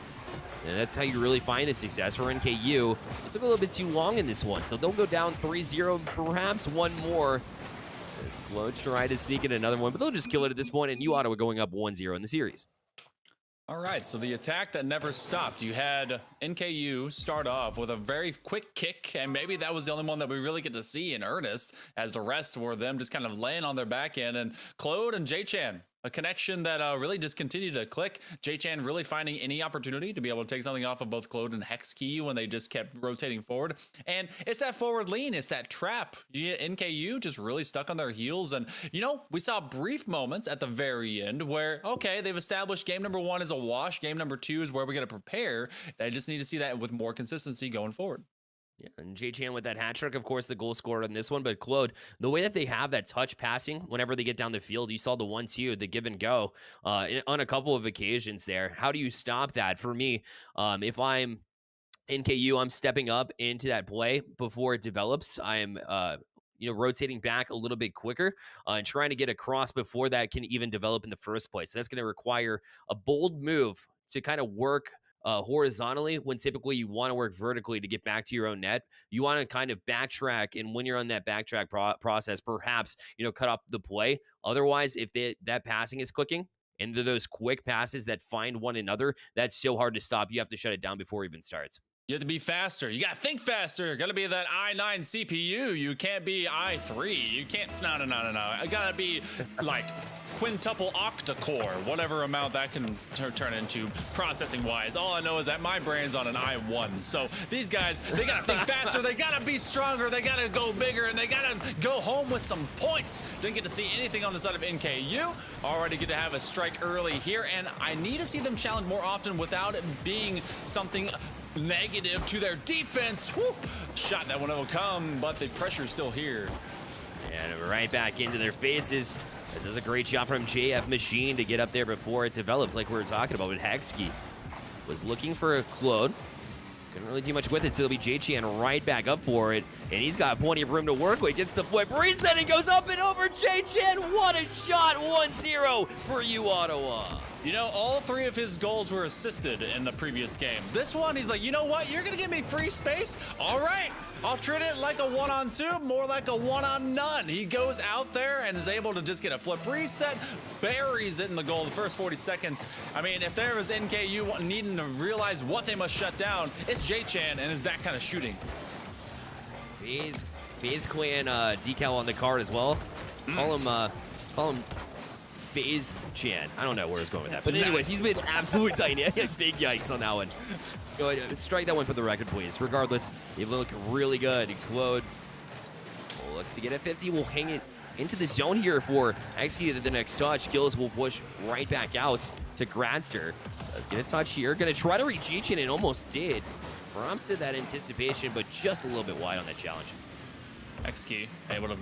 and that's how you really find the success for NKU. It took a little bit too long in this one, so they'll go down 3-0, perhaps one more. As Claude tried to sneak in another one, but they'll just kill it at this point, and Ottawa going up 1-0 in the series. All right, so the attack that never stopped. You had NKU start off with a very quick kick, and maybe that was the only one that we really get to see in earnest, as the rest were them just kind of laying on their back end. And Claude and JHN, a connection that really just continued to click. JHN really finding any opportunity to be able to take something off of both Claude and NECC when they just kept rotating forward. And it's that forward lean, it's that trap. You get NKU just really stuck on their heels. And, you know, we saw brief moments at the very end where, okay, they've established game number 1 is a wash. Game number 2 is where we're going to prepare. They just need to see that with more consistency going forward. Yeah, and JHN with that hat trick, of course, the goal scorer on this one. But Claude, the way that they have that touch passing whenever they get down the field, you saw the 1-2, the give and go on a couple of occasions there. How do you stop that? For me, if I'm NKU, I'm stepping up into that play before it develops. I'm rotating back a little bit quicker and trying to get across before that can even develop in the first place. So that's going to require a bold move to kind of work horizontally when typically you want to work vertically to get back to your own net. You want to kind of backtrack, and when you're on that backtrack process, perhaps, cut up the play. Otherwise, if that passing is clicking, and those quick passes that find one another, that's so hard to stop. You have to shut it down before it even starts. You have to be faster. You got to think faster. You got to be that i9 CPU. You can't be i3. You can't. No. It got to be like quintuple octa-core, whatever amount that can turn into processing-wise. All I know is that my brain's on an i1. So these guys, they got to think faster. They got to be stronger. They got to go bigger, and they got to go home with some points. Didn't get to see anything on the side of NKU. Already get to have a strike early here, and I need to see them challenge more often without it being something negative to their defense. Whew. Shot that one will come, but the pressure's still here. And right back into their faces. This is a great shot from JF Machine to get up there before it developed, like we were talking about with Hexkey. Was looking for a Claude. Couldn't really do much with it, so it'll be J-Chan right back up for it. And he's got plenty of room to work with. Gets the flip, reset, and goes up and over. J-Chan, what a shot! 1-0 for you, Ottawa. You know, all three of his goals were assisted in the previous game. This one, he's like, you know what? You're going to give me free space? All right. I'll treat it like a 1-on-2, more like a 1-on-none. He goes out there and is able to just get a flip reset, buries it in the goal the first 40 seconds. I mean, if there was NKU needing to realize what they must shut down, it's J-Chan, and it's that kind of shooting. FaZe Clan decal on the card as well. Call him FaZe Chan. I don't know where it's going with that. But anyways, he's been absolutely tiny. Big yikes on that one. Go ahead, strike that one for the record, please. Regardless, they look really good. Claude will look to get a 50. We'll hang it into the zone here for execute the next touch. Gills will push right back out to Gradster. Does get a touch here. Going to try to reach Ichin and almost did. Prompts did that anticipation, but just a little bit wide on that challenge. Xkey able to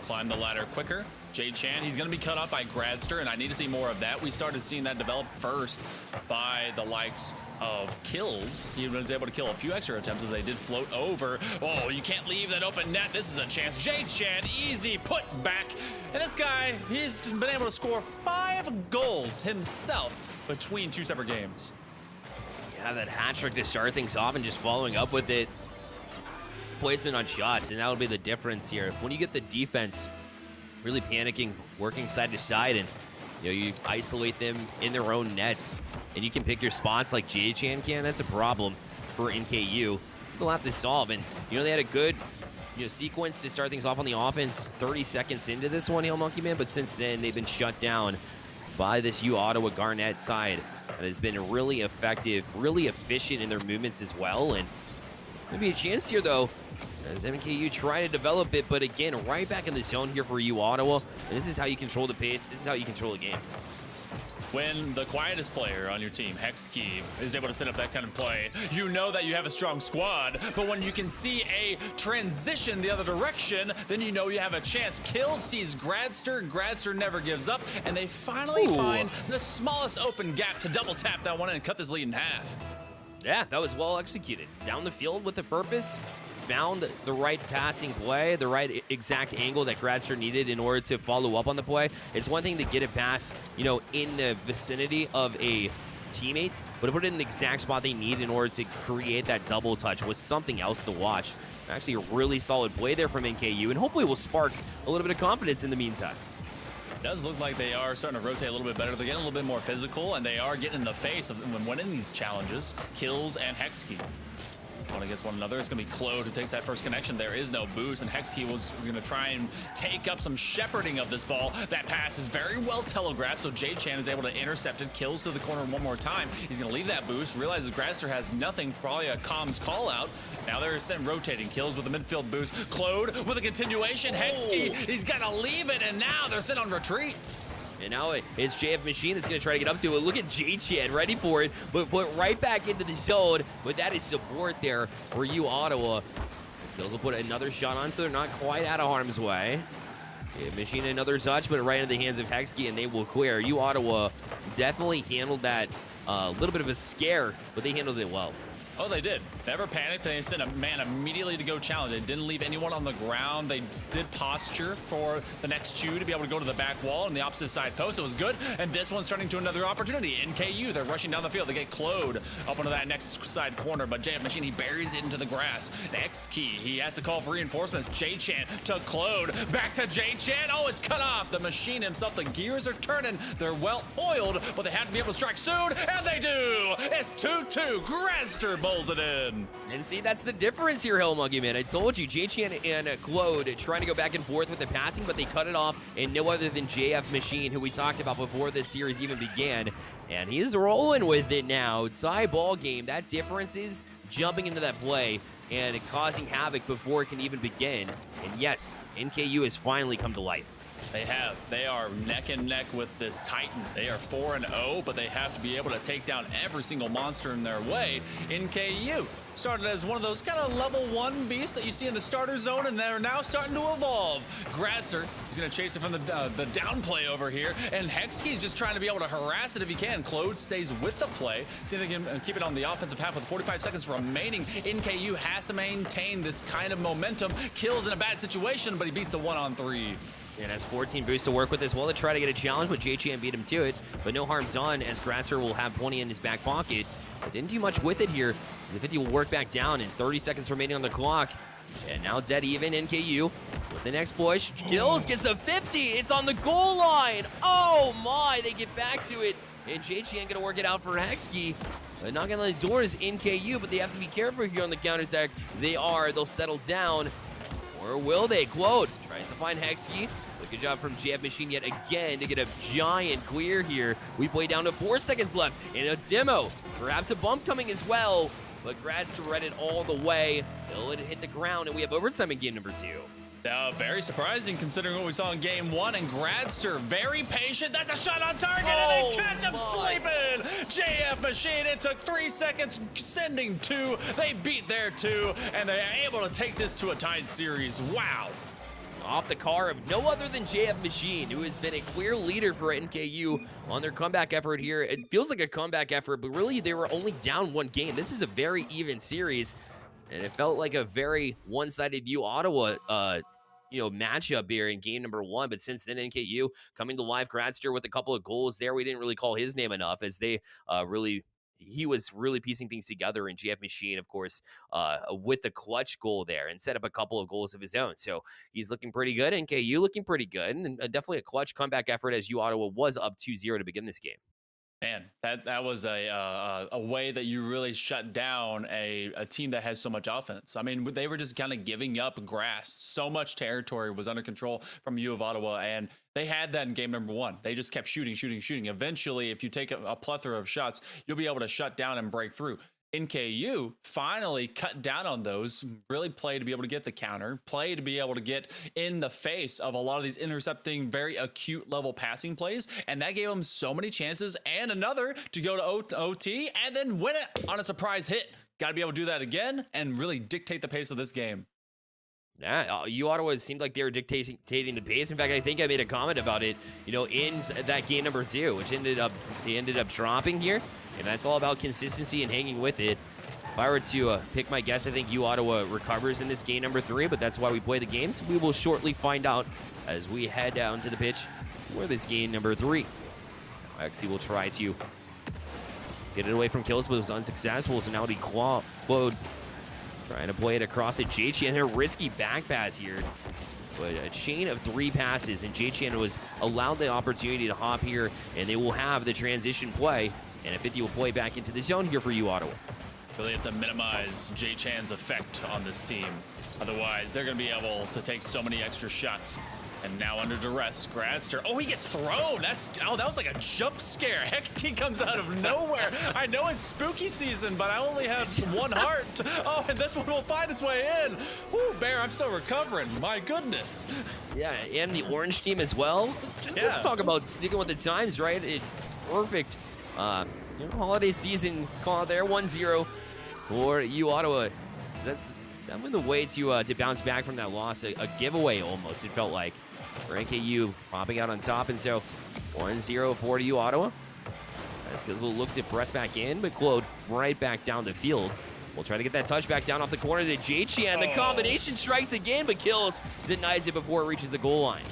climb the ladder quicker. J-Chan, he's going to be cut off by Gradster, and I need to see more of that. We started seeing that develop first by the likes of Kills. He was able to kill a few extra attempts as they did float over. Oh, you can't leave that open net. This is a chance. J-Chan, easy put back. And this guy, he's been able to score 5 goals himself between 2 separate games. Yeah, that hat trick to start things off and just following up with it. Placement on shots, and that'll be the difference here. When you get the defense really panicking, working side to side, and you isolate them in their own nets, and you can pick your spots like J-Chan can, that's a problem for NKU. They'll have to solve, and they had a good sequence to start things off on the offense 30 seconds into this one, Hail Monkey Man, but since then they've been shut down by this Ottawa Garnett side that has been really effective, really efficient in their movements as well, and maybe a chance here though as NKU try to develop it, but again, right back in the zone here for Ottawa, and this is how you control the pace, this is how you control the game. When the quietest player on your team, Hexkey, is able to set up that kind of play, you know that you have a strong squad. But when you can see a transition the other direction, then you know you have a chance. Kill sees Gradster. Gradster never gives up. And they finally find the smallest open gap to double tap that one and cut this lead in half. Yeah, that was well executed. Down the field with a purpose. Found the right passing play, the right exact angle that Gradster needed in order to follow up on the play. It's one thing to get it past, in the vicinity of a teammate, but to put it in the exact spot they need in order to create that double touch was something else to watch. Actually, a really solid play there from NKU, and hopefully will spark a little bit of confidence in the meantime. It does look like they are starting to rotate a little bit better. They're getting a little bit more physical, and they are getting in the face of when winning these challenges. Kills and Hexkey. One against one another. It's going to be Claude who takes that first connection. There is no boost, and Hexkey was going to try and take up some shepherding of this ball. That pass is very well telegraphed, so J-Chan is able to intercept it, kills to the corner one more time. He's going to leave that boost, realizes Gradster has nothing, probably a comms call out. Now they're sent rotating. Kills with the midfield boost. Claude with a continuation. Hexkey, he's got to leave it, and now they're sent on retreat. And now it's JF Machine that's going to try to get up to it. Look at J-Chan ready for it, but put right back into the zone. But that is support there for Ottawa. Skills will put another shot on, so they're not quite out of harm's way. Yeah, Machine another touch, but right into the hands of Hexkey, and they will clear. Ottawa definitely handled that a little bit of a scare, but they handled it well. Oh, they did. Never panicked. They sent a man immediately to go challenge. They didn't leave anyone on the ground. They did posture for the next two to be able to go to the back wall and the opposite side post. It was good. And this one's turning to another opportunity. NKU, they're rushing down the field. They get Claude up onto that next side corner, but JF Machine, he buries it into the grass. NECC, he has to call for reinforcements. J-Chan to Claude. Back to J-Chan. Oh, it's cut off. The Machine himself, the gears are turning. They're well oiled, but they have to be able to strike soon, and they do. It's 2-2. Gradster bowls it in. And see, that's the difference here, Hell Monkey Man. I told you, J-Chan and Claude trying to go back and forth with the passing, but they cut it off, and no other than JF Machine, who we talked about before this series even began. And he's rolling with it now. Tie ball game. That difference is jumping into that play and causing havoc before it can even begin. And yes, NKU has finally come to life. They have. They are neck and neck with this Titan. They are 4-0, but they have to be able to take down every single monster in their way. NKU started as one of those kind of level 1 beasts that you see in the starter zone, and they're now starting to evolve. Gradster is going to chase it from the down play over here, and Hexkey is just trying to be able to harass it if he can. Claude stays with the play. See if they can keep it on the offensive half with 45 seconds remaining. NKU has to maintain this kind of momentum. Kills in a bad situation, but he beats the 1-on-3. And has 14 boosts to work with as well to try to get a challenge, but J-Chan beat him to it. But no harm done, as Gradster will have 20 in his back pocket. But didn't do much with it here, as the 50 will work back down, and 30 seconds remaining on the clock. And now dead even, NKU with the next push. Kills, gets a 50, it's on the goal line. Oh my, they get back to it. And J-Chan gonna work it out for Hexkey. Knocking on the door is NKU, but they have to be careful here on the counterattack. They'll settle down. Or will they? Claude tries to find Hexkey. Good job from JF Machine yet again to get a giant clear here. We play down to 4 seconds left in a demo. Perhaps a bump coming as well, but Gradster read it all the way. They'll let it hit the ground, and we have overtime in game number 2. Very surprising considering what we saw in game 1, and Gradster very patient. That's a shot on target, and they catch him sleeping. JF Machine, it took 3 seconds, sending 2. They beat their 2, and they're able to take this to a tied series. Wow. Off the car of no other than JF Machine, who has been a clear leader for NKU on their comeback effort here. It feels like a comeback effort, but really they were only down 1 game. This is a very even series, and it felt like a very one-sided view Ottawa matchup here in game number 1. But since then, NKU coming to life. Gradster with a couple of goals there. We didn't really call his name enough, as they he was really piecing things together, in JF Machine, of course, with the clutch goal there, and set up a couple of goals of his own. So he's looking pretty good. NKU looking pretty good, and definitely a clutch comeback effort, as U Ottawa was up 2-0 to begin this game. Man, that was a way that you really shut down a team that has so much offense. I mean, they were just kind of giving up grass. So much territory was under control from U of Ottawa, and they had that in game number 1. They just kept shooting. Eventually, if you take a plethora of shots, you'll be able to shut down and break through. NKU finally cut down on those, really play to be able to get the counter, play to be able to get in the face of a lot of these intercepting, very acute level passing plays, and that gave them so many chances, and another to go to OT and then win it on a surprise hit. Got to be able to do that again and really dictate the pace of this game. Yeah, U Ottawa seemed like they were dictating the pace. In fact, I think I made a comment about it, in that game number 2, which ended up dropping here. And that's all about consistency and hanging with it. If I were to pick my guess, I think U Ottawa recovers in this game number 3, but that's why we play the games. We will shortly find out as we head down to the pitch for this game number 3. Actually, we'll try to get it away from kills, but it was unsuccessful. So now it'll be Claude trying to play it across to J-Chan. A risky back pass here, but a chain of 3 passes, and J-Chan was allowed the opportunity to hop here, and they will have the transition play. And a 50 will play back into the zone here for U Ottawa. Really have to minimize J-Chan's effect on this team. Otherwise, they're going to be able to take so many extra shots. And now under duress, Gradster. Oh, he gets thrown. That was like a jump scare. Hexkey comes out of nowhere. I know it's spooky season, but I only have 1 heart. Oh, and this one will find its way in. Woo, Bear, I'm still recovering. My goodness. Yeah, and the orange team as well. Yeah. Let's talk about sticking with the times, right? Perfect. Holiday season call there, 1-0 for U Ottawa. That went the way to bounce back from that loss, a giveaway almost, it felt like, for NKU popping out on top. And so 1-0 for U Ottawa. That's because we'll look to press back in, but Claude right back down the field. We'll try to get that touchback down off the corner to J-Chan. The combination strikes again, but Kills denies it before it reaches the goal line.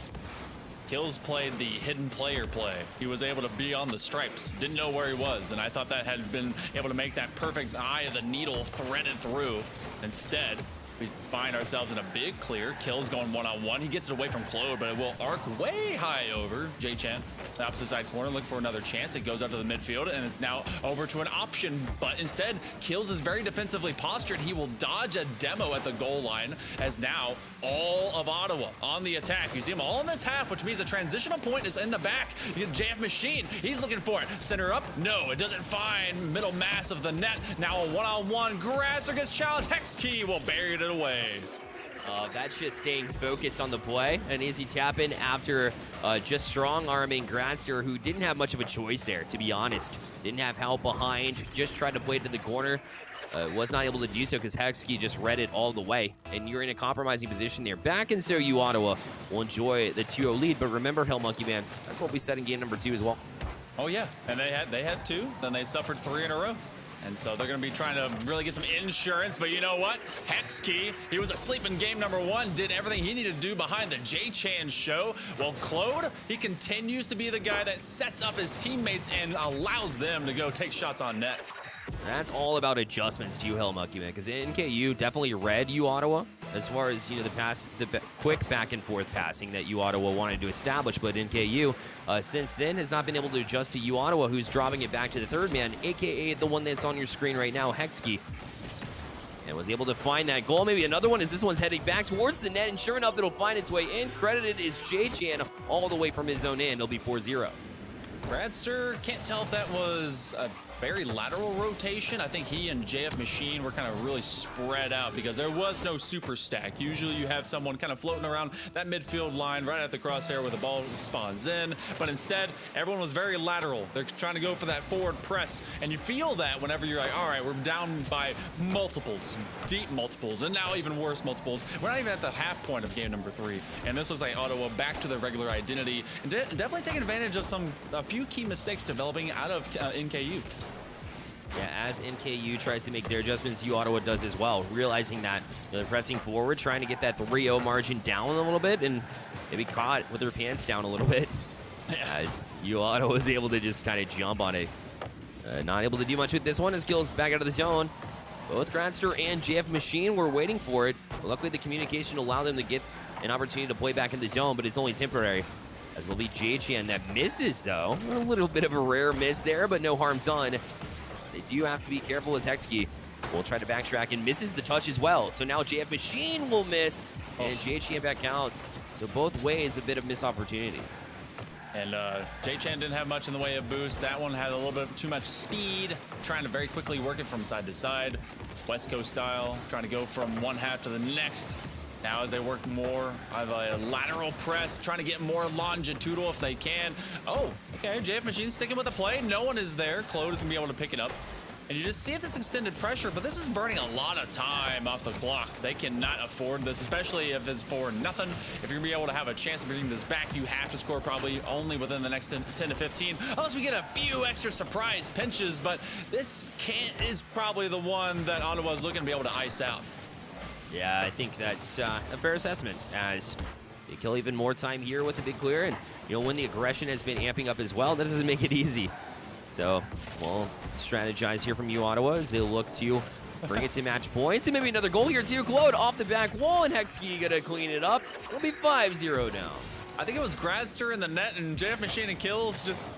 Kills played the hidden player play. He was able to be on the stripes, didn't know where he was, and I thought that had been able to make that perfect eye of the needle threaded through. Instead, we find ourselves in a big clear. Kills going one-on-one. He gets it away from Claude, but it will arc way high over. J-Chan, the opposite side corner, looking for another chance. It goes out to the midfield, and it's now over to an option, but instead, Kills is very defensively postured. He will dodge a demo at the goal line, as now all of Ottawa on the attack. You see them all in this half, which means the transitional point is in the back. You get JF Machine. He's looking for it. Center up. No, it doesn't find middle mass of the net. Now a one-on-one. Grasser gets challenged. NECC will bury it away. That's just staying focused on the play. An easy tap in after just strong arming Gradster, who didn't have much of a choice there, to be honest. Didn't have help behind, just tried to play it to the corner. Was not able to do so because NECC just read it all the way. And you're in a compromising position there. Back and so you, Ottawa, will enjoy the 2-0 lead. But remember, Hill Monkey Man, that's what we said in game number 2 as well. Oh, yeah. And they had 2, then they suffered 3 in a row. And so they're going to be trying to really get some insurance. But you know what? NECC, he was asleep in game number 1, did everything he needed to do behind the J-Chan show. Well, Claude, he continues to be the guy that sets up his teammates and allows them to go take shots on net. That's all about adjustments to you, Hill Monkey Man, because NKU definitely read you, Ottawa, as far as, you know, the quick back and forth passing that you, Ottawa, wanted to establish. But NKU, since then, has not been able to adjust to you, Ottawa, who's dropping it back to the third man, aka the one that's on your screen right now, NECC. And was able to find that goal. Maybe another one as this one's heading back towards the net, and sure enough, it'll find its way in. Credited is J-Chan all the way from his own end. It'll be 4-0. Gradster, can't tell if that was a very lateral rotation. I think he and JF Machine were kind of really spread out because there was no super stack. Usually you have someone kind of floating around that midfield line right at the crosshair where the ball spawns in, but instead everyone was very lateral. They're trying to go for that forward press, and you feel that whenever you're like, all right, we're down by multiples, deep multiples, and now even worse multiples. We're not even at the half point of game number 3, and this looks like Ottawa back to their regular identity and definitely taking advantage of a few key mistakes developing out of NKU. Yeah, as NKU tries to make their adjustments, you, Ottawa, does as well, realizing that they're pressing forward, trying to get that 3-0 margin down a little bit, and maybe caught with their pants down a little bit. As you, Ottawa, was able to just kind of jump on it. Not able to do much with this one as Kills back out of the zone. Both Gradster and JF Machine were waiting for it. Luckily, the communication allowed them to get an opportunity to play back in the zone, but it's only temporary. As it'll be J-Chan that misses, though. A little bit of a rare miss there, but no harm done. They do have to be careful as NECC will try to backtrack and misses the touch as well. So now JF Machine will miss and J-Chan back out. So both ways, a bit of missed opportunity. And J-Chan didn't have much in the way of boost. That one had a little bit too much speed, trying to very quickly work it from side to side. West Coast style, trying to go from one half to the next. Now as they work more of a lateral press, trying to get more longitudinal if they can. Oh, okay, JF Machine's sticking with the play. No one is there. Claude is gonna be able to pick it up. And you just see this extended pressure, but this is burning a lot of time off the clock. They cannot afford this, especially if it's for nothing. If you're gonna be able to have a chance of bringing this back, you have to score probably only within the next 10 to 15, unless we get a few extra surprise pinches, but this is probably the one that Ottawa's looking to be able to ice out. Yeah, I think that's a fair assessment, as they kill even more time here with the big clear. And, you know, when the aggression has been amping up as well, that doesn't make it easy. So, we'll strategize here from you, Ottawa, as they'll look to bring it to match points. And maybe another goal here, too. Claude off the back wall, and NECC gonna clean it up. It'll be 5-0 now. I think it was Gradster in the net, and JF Machine and Kills just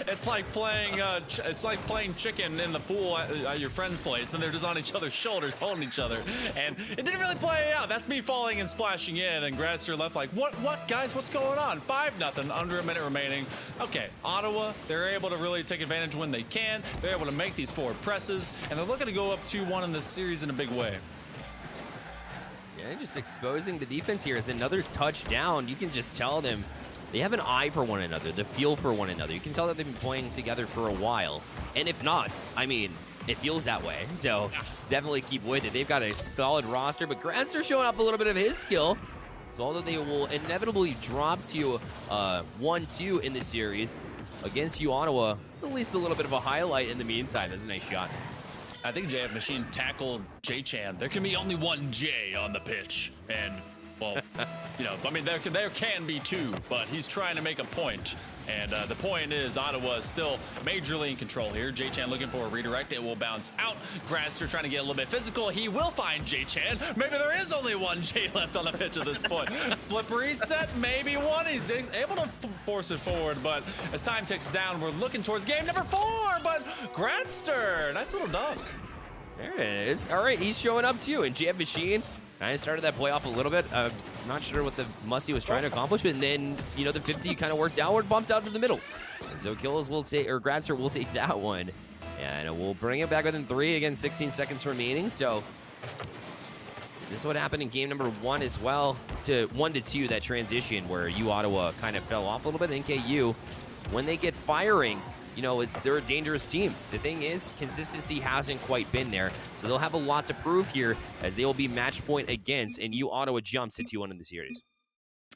it's like playing chicken in the pool at your friend's place, and they're just on each other's shoulders holding each other, and it didn't really play out. That's me falling and splashing in, and Gradster left like, what guys, what's going on? 5-0, under a minute remaining. Okay, Ottawa, they're able to really take advantage when they can. They're able to make these forward presses, and they're looking to go up 2-1 in this series in a big way. Yeah, just exposing the defense here is another touchdown. You can just tell them they have an eye for one another, the feel for one another. You can tell that they've been playing together for a while. And if not, I mean, it feels that way. So definitely keep with it. They've got a solid roster, but Gradster showing off a little bit of his skill. So although they will inevitably drop to 1-2 in this series against you, Ottawa, at least a little bit of a highlight in the meantime. That's a nice shot. I think JF Machine tackled J-Chan. There can be only one J on the pitch. And, well, I mean, there can be two, but he's trying to make a point. And the point is Ottawa is still majorly in control here. J-Chan looking for a redirect. It will bounce out. Gradster trying to get a little bit physical. He will find J-Chan. Maybe there is only one J left on the pitch at this point. Flip reset, maybe one. He's able to force it forward, but as time ticks down, we're looking towards game number 4, but Gradster, nice little dunk. There it is. All right, he's showing up too. And JF Machine kind of started that play off a little bit. Not sure what the Musty was trying to accomplish, but then, the 50 kind of worked outward, bumped out to the middle. And so Kills will take, or Gradster will take that one. And we'll bring it back within 3. Again, 16 seconds remaining. So this is what happened in game number 1 as well. To 1-2, that transition where Ottawa kind of fell off a little bit. NKU, when they get firing, they're a dangerous team. The thing is, consistency hasn't quite been there. So they'll have a lot to prove here as they will be match point against, and Ottawa jumps to 2-1 in the series.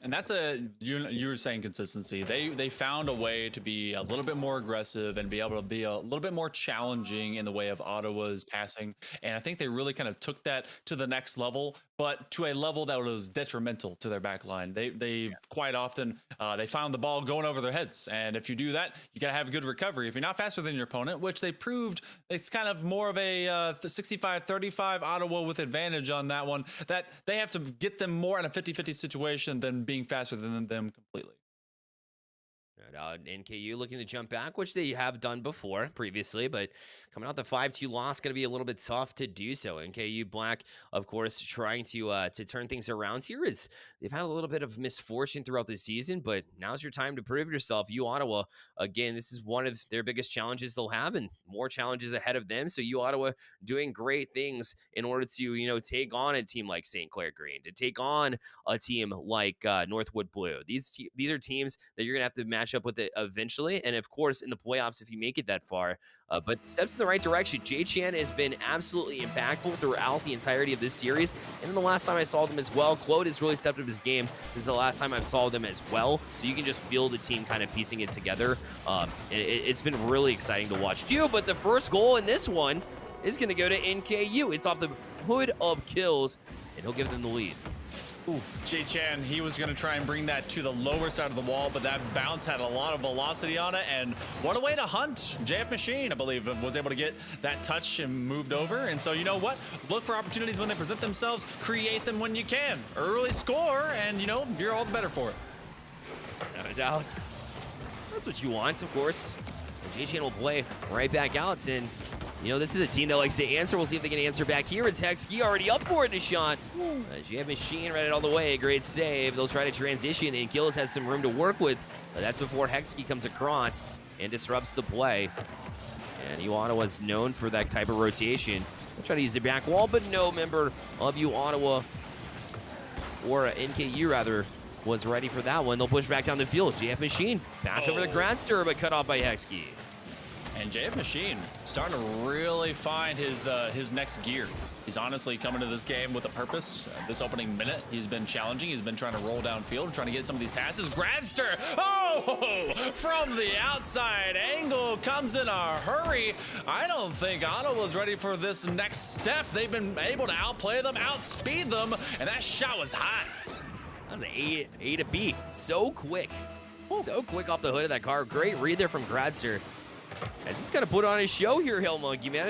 And that's you were saying consistency. They found a way to be a little bit more aggressive and be able to be a little bit more challenging in the way of Ottawa's passing. And I think they really kind of took that to the next level, but to a level that was detrimental to their back line. They quite often, they found the ball going over their heads. And if you do that, you got to have a good recovery. If you're not faster than your opponent, which they proved, it's kind of more of a 65-35 Ottawa with advantage on that one, that they have to get them more in a 50-50 situation than being faster than them completely. NKU looking to jump back, which they have done before previously, but coming out the 5-2 loss, going to be a little bit tough to do so. NKU Black, of course, trying to turn things around here, is they've had a little bit of misfortune throughout the season, but now's your time to prove yourself. Ottawa, again, this is one of their biggest challenges they'll have, and more challenges ahead of them. So Ottawa doing great things in order to take on a team like St. Clair Green, to take on a team like Northwood Blue. These are teams that you're gonna have to match up with it eventually, and of course in the playoffs if you make it that far. But steps in the right direction. J-Chan has been absolutely impactful throughout the entirety of this series, and then the last time I saw them as well, Claude has really stepped up his game since the last time I saw them as well. So you can just feel the team kind of piecing it together. It's been really exciting to watch too. But the first goal in this one is going to go to NKU. It's off the hood of Kills, and he'll give them the lead. Ooh, J-Chan, he was going to try and bring that to the lower side of the wall, but that bounce had a lot of velocity on it, and what a way to hunt. JF Machine, I believe, was able to get that touch and moved over, and so you know what? Look for opportunities when they present themselves, create them when you can. Early score, and you're all the better for it. No doubt. That's what you want, of course. And J-Chan will play right back out, and this is a team that likes to answer. We'll see if they can answer back here. It's Hexkey already up for it in a shot. JF Machine read it all the way. Great save. They'll try to transition, and Kills has some room to work with. But that's before Hexkey comes across and disrupts the play. And Ottawa's known for that type of rotation. They'll try to use the back wall, but no member of Ottawa, or NKU rather, was ready for that one. They'll push back down the field. JF Machine pass over to Gradster, but cut off by Hexkey. And JF Machine starting to really find his next gear. He's honestly coming to this game with a purpose. This opening minute, he's been challenging. He's been trying to roll downfield, trying to get some of these passes. Gradster, from the outside angle, comes in a hurry. I don't think Ottawa's ready for this next step. They've been able to outplay them, outspeed them, and that shot was hot. That was an A to B. So quick. So quick off the hood of that car. Great read there from Gradster. As he's got to put on his show here, Hill Monkey, man.